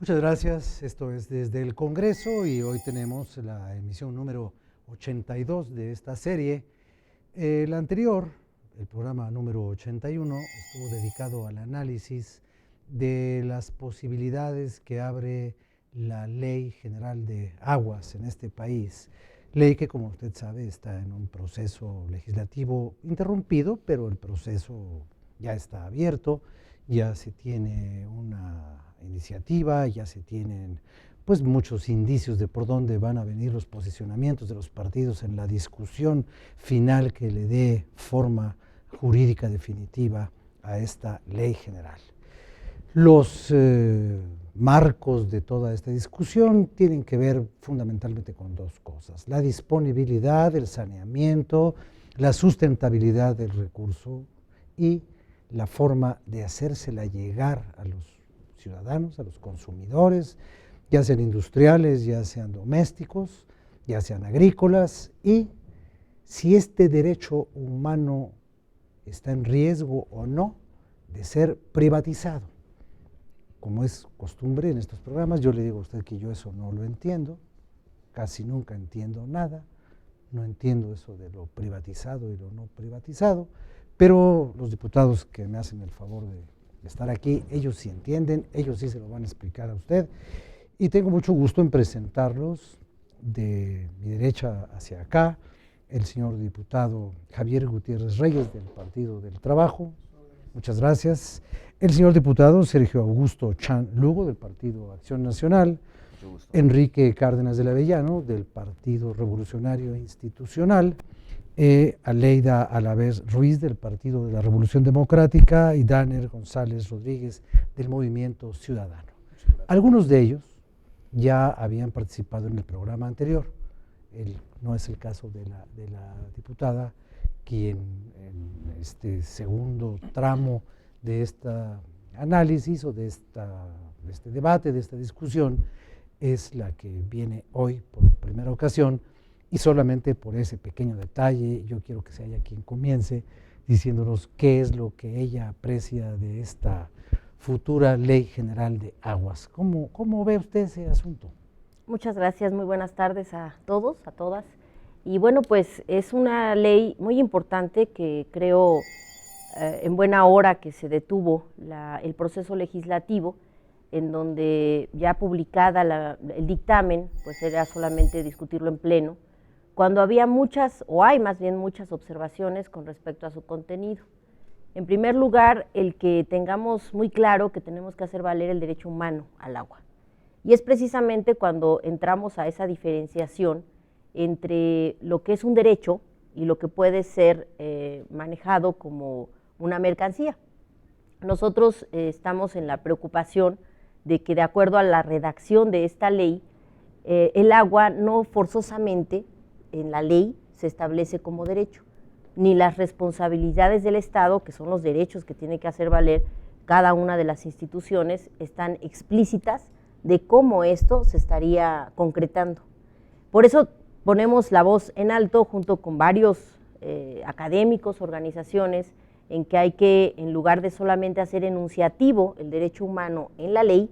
Muchas gracias. Esto es Desde el Congreso y hoy tenemos la emisión número 82 de esta serie. El anterior, el programa número 81, estuvo dedicado al análisis de las posibilidades que abre la Ley General de Aguas en este país. Ley que, como usted sabe, está en un proceso legislativo interrumpido, pero el proceso ya está abierto, ya se tiene una iniciativa, ya se tienen pues muchos indicios de por dónde van a venir los posicionamientos de los partidos en la discusión final que le dé forma jurídica definitiva a esta ley general. Los marcos de toda esta discusión tienen que ver fundamentalmente con dos cosas: la disponibilidad, el saneamiento, la sustentabilidad del recurso y la forma de hacérsela llegar a los ciudadanos, a los consumidores, ya sean industriales, ya sean domésticos, ya sean agrícolas, y si este derecho humano está en riesgo o no de ser privatizado. Como es costumbre en estos programas, yo le digo a usted que yo eso no lo entiendo, casi nunca entiendo nada, no entiendo eso de lo privatizado y lo no privatizado, pero los diputados que me hacen el favor de estar aquí, ellos sí entienden, ellos sí se lo van a explicar a usted, y tengo mucho gusto en presentarlos. De mi derecha hacia acá, el señor diputado Javier Gutiérrez Reyes del Partido del Trabajo, muchas gracias. El señor diputado Sergio Augusto Chan Lugo del Partido Acción Nacional, Enrique Cárdenas del Avellano del Partido Revolucionario Institucional, Aleida Alavés Ruiz del Partido de la Revolución Democrática y Daner González Rodríguez del Movimiento Ciudadano. Algunos de ellos ya habían participado en el programa anterior. No es el caso de la diputada, quien en este segundo tramo de este análisis o de este debate, de esta discusión, es la que viene hoy por primera ocasión. Y solamente por ese pequeño detalle, yo quiero que sea ella quien comience diciéndonos qué es lo que ella aprecia de esta futura Ley General de Aguas. ¿Cómo ve usted ese asunto? Muchas gracias, muy buenas tardes a todos, a todas. Y bueno, pues es una ley muy importante que creo en buena hora que se detuvo el proceso legislativo, en donde ya publicada el dictamen, pues era solamente discutirlo en pleno, cuando había muchas, o hay más bien muchas observaciones con respecto a su contenido. En primer lugar, el que tengamos muy claro que tenemos que hacer valer el derecho humano al agua. Y es precisamente cuando entramos a esa diferenciación entre lo que es un derecho y lo que puede ser manejado como una mercancía. Nosotros estamos en la preocupación de que, de acuerdo a la redacción de esta ley, el agua no forzosamente en la ley se establece como derecho, ni las responsabilidades del Estado, que son los derechos que tiene que hacer valer cada una de las instituciones, están explícitas de cómo esto se estaría concretando. Por eso ponemos la voz en alto junto con varios académicos, organizaciones, en que hay que, en lugar de solamente hacer enunciativo el derecho humano en la ley,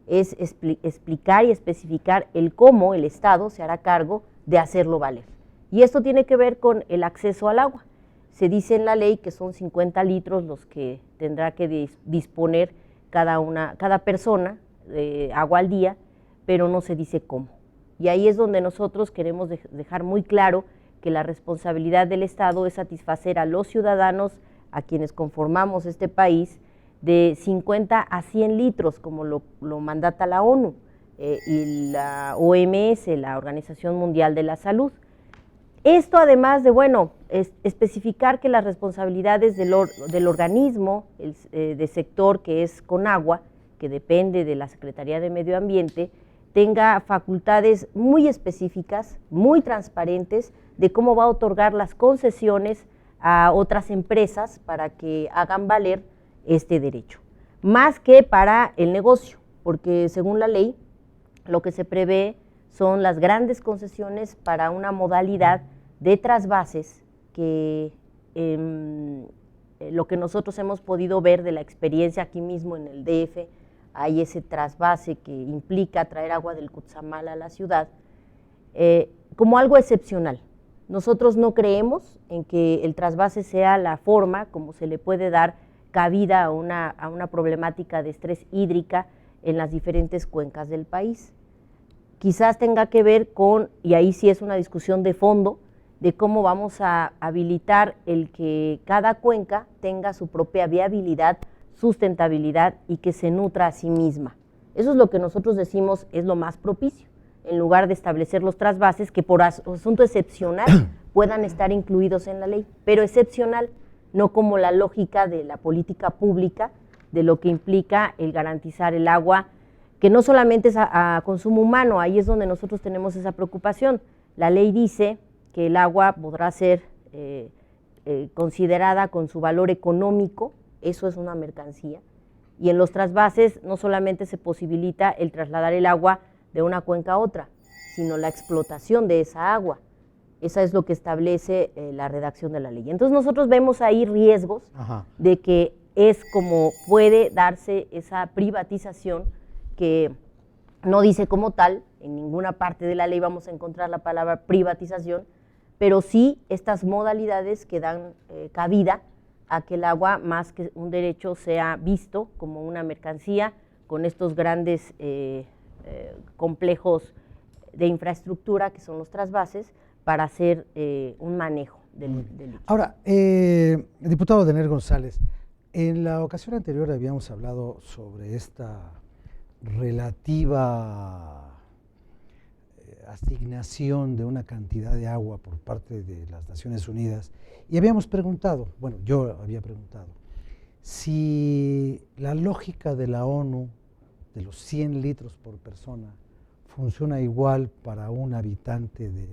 es explicar y especificar el cómo el Estado se hará cargo de hacerlo valer. Y esto tiene que ver con el acceso al agua. Se dice en la ley que son 50 litros los que tendrá que disponer cada persona de agua al día, pero no se dice cómo. Y ahí es donde nosotros queremos dejar muy claro que la responsabilidad del Estado es satisfacer a los ciudadanos, a quienes conformamos este país, de 50 a 100 litros, como lo mandata la ONU y la OMS, la Organización Mundial de la Salud. Esto, además de, especificar que las responsabilidades del organismo de sector que es Conagua, que depende de la Secretaría de Medio Ambiente, tenga facultades muy específicas, muy transparentes, de cómo va a otorgar las concesiones a otras empresas para que hagan valer este derecho, más que para el negocio, porque según la ley, lo que se prevé son las grandes concesiones para una modalidad de trasvases que lo que nosotros hemos podido ver de la experiencia aquí mismo en el DF hay ese trasvase que implica traer agua del Cutzamala a la ciudad, como algo excepcional. Nosotros no creemos en que el trasvase sea la forma como se le puede dar cabida a una problemática de estrés hídrica en las diferentes cuencas del país. Quizás tenga que ver con, y ahí sí es una discusión de fondo, de cómo vamos a habilitar el que cada cuenca tenga su propia viabilidad, sustentabilidad y que se nutra a sí misma. Eso es lo que nosotros decimos es lo más propicio, en lugar de establecer los trasvases que por asunto excepcional puedan estar incluidos en la ley, pero excepcional, no como la lógica de la política pública, de lo que implica el garantizar el agua, que no solamente es a consumo humano, ahí es donde nosotros tenemos esa preocupación. La ley dice que el agua podrá ser considerada con su valor económico, eso es una mercancía, y en los trasvases no solamente se posibilita el trasladar el agua de una cuenca a otra, sino la explotación de esa agua. Esa es lo que establece la redacción de la ley. Entonces nosotros vemos ahí riesgos de que es como puede darse esa privatización que no dice como tal, en ninguna parte de la ley vamos a encontrar la palabra privatización, pero sí estas modalidades que dan cabida a que el agua, más que un derecho, sea visto como una mercancía con estos grandes complejos de infraestructura que son los trasvases para hacer un manejo del líquido. Ahora, diputado Dener González, en la ocasión anterior habíamos hablado sobre esta relativa asignación de una cantidad de agua por parte de las Naciones Unidas y habíamos preguntado, bueno, yo había preguntado, si la lógica de la ONU de los 100 litros por persona funciona igual para un habitante del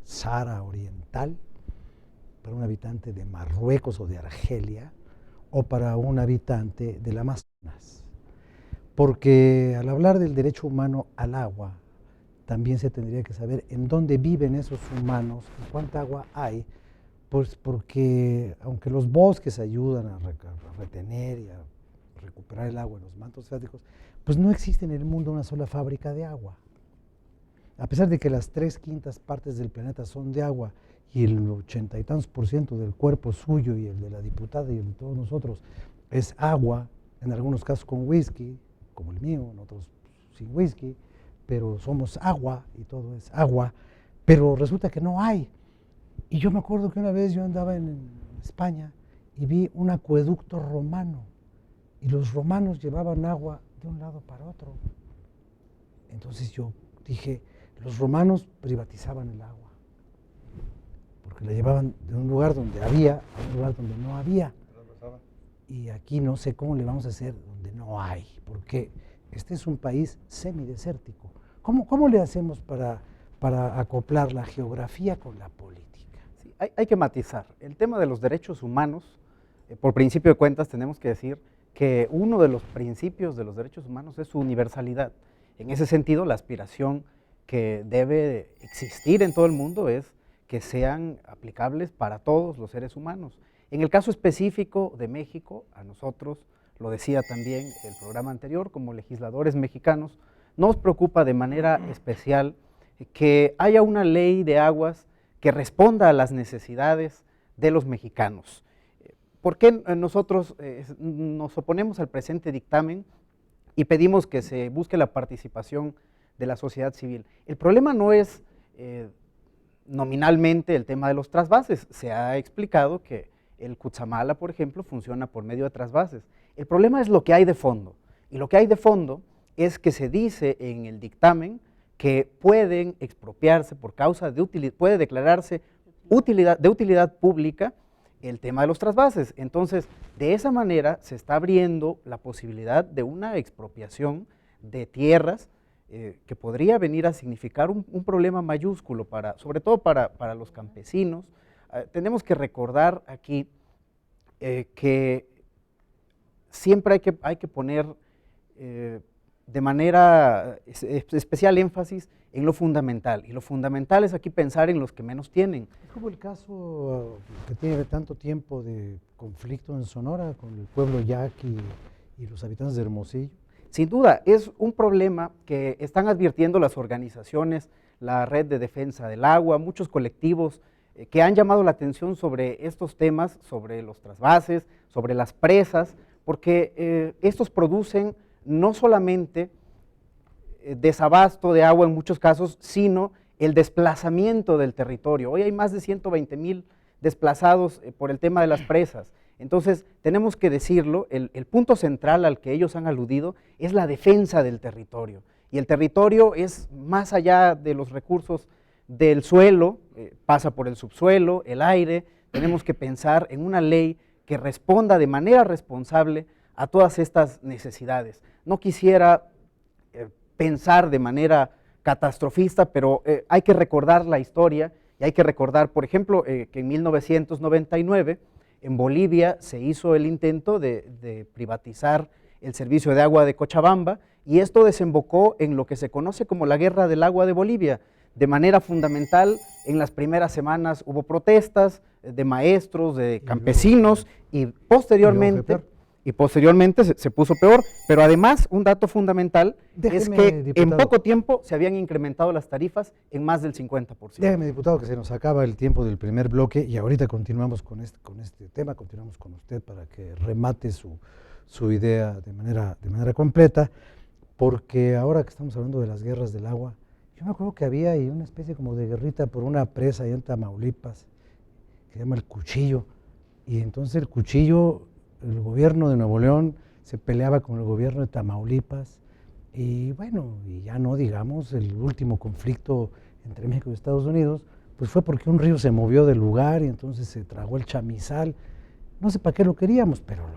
Sahara Oriental, para un habitante de Marruecos o de Argelia, o para un habitante del Amazonas. Porque al hablar del derecho humano al agua, también se tendría que saber en dónde viven esos humanos y cuánta agua hay, pues porque aunque los bosques ayudan a retener y a recuperar el agua en los mantos freáticos, pues no existe en el mundo una sola fábrica de agua. A pesar de que las 3/5 partes del planeta son de agua y el 80 y tantos % del cuerpo suyo y el de la diputada y el de todos nosotros es agua, en algunos casos con whisky, como el mío, en otros sin whisky, pero somos agua y todo es agua, pero resulta que no hay. Y yo me acuerdo que una vez yo andaba en España y vi un acueducto romano y los romanos llevaban agua de un lado para otro. Entonces yo dije, los romanos privatizaban el agua, porque la llevaban de un lugar donde había a un lugar donde no había. Y aquí no sé cómo le vamos a hacer donde no hay, porque este es un país semidesértico. ¿Cómo le hacemos para acoplar la geografía con la política? Sí, hay que matizar. El tema de los derechos humanos, por principio de cuentas tenemos que decir que uno de los principios de los derechos humanos es su universalidad. En ese sentido, la aspiración que debe existir en todo el mundo es que sean aplicables para todos los seres humanos. En el caso específico de México, a nosotros, lo decía también el programa anterior, como legisladores mexicanos, nos preocupa de manera especial que haya una ley de aguas que responda a las necesidades de los mexicanos. ¿Por qué nosotros nos oponemos al presente dictamen y pedimos que se busque la participación de la sociedad civil? El problema no es nominalmente el tema de los trasvases. Se ha explicado que el Cutzamala, por ejemplo, funciona por medio de trasvases. El problema es lo que hay de fondo. Y lo que hay de fondo es que se dice en el dictamen que pueden expropiarse por causa de utilidad, puede declararse de utilidad pública el tema de los trasvases. Entonces, de esa manera se está abriendo la posibilidad de una expropiación de tierras que podría venir a significar un problema mayúsculo, sobre todo para los campesinos. Tenemos que recordar aquí que siempre hay que poner de manera especial énfasis en lo fundamental, y lo fundamental es aquí pensar en los que menos tienen. Es como el caso que tiene tanto tiempo de conflicto en Sonora con el pueblo yaqui y los habitantes de Hermosillo, sin duda es un problema que están advirtiendo las organizaciones, la Red de Defensa del Agua, muchos colectivos que han llamado la atención sobre estos temas, sobre los trasvases, sobre las presas, porque estos producen no solamente desabasto de agua en muchos casos, sino el desplazamiento del territorio. Hoy hay más de 120,000 desplazados por el tema de las presas. Entonces, tenemos que decirlo, el punto central al que ellos han aludido es la defensa del territorio. Y el territorio es más allá de los recursos del suelo, pasa por el subsuelo, el aire. Tenemos que pensar en una ley que responda de manera responsable a todas estas necesidades. No quisiera pensar de manera catastrofista, pero hay que recordar la historia y hay que recordar, por ejemplo, que en 1999 en Bolivia se hizo el intento de privatizar el servicio de agua de Cochabamba y esto desembocó en lo que se conoce como la Guerra del Agua de Bolivia. De manera fundamental, en las primeras semanas hubo protestas de maestros, de campesinos y posteriormente se puso peor, pero además un dato fundamental es que en poco tiempo se habían incrementado las tarifas en más del 50%. Déjeme, diputado, que se nos acaba el tiempo del primer bloque y ahorita continuamos con este tema, continuamos con usted para que remate su idea de manera completa, porque ahora que estamos hablando de las guerras del agua, yo me acuerdo que había ahí una especie como de guerrita por una presa allá en Tamaulipas, que se llama El Cuchillo, y entonces El Cuchillo, el gobierno de Nuevo León se peleaba con el gobierno de Tamaulipas, y bueno, y ya no digamos, el último conflicto entre México y Estados Unidos, pues fue porque un río se movió del lugar y entonces se tragó el chamizal. No sé para qué lo queríamos, pero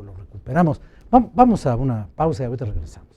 lo recuperamos. Vamos a una pausa y ahorita regresamos.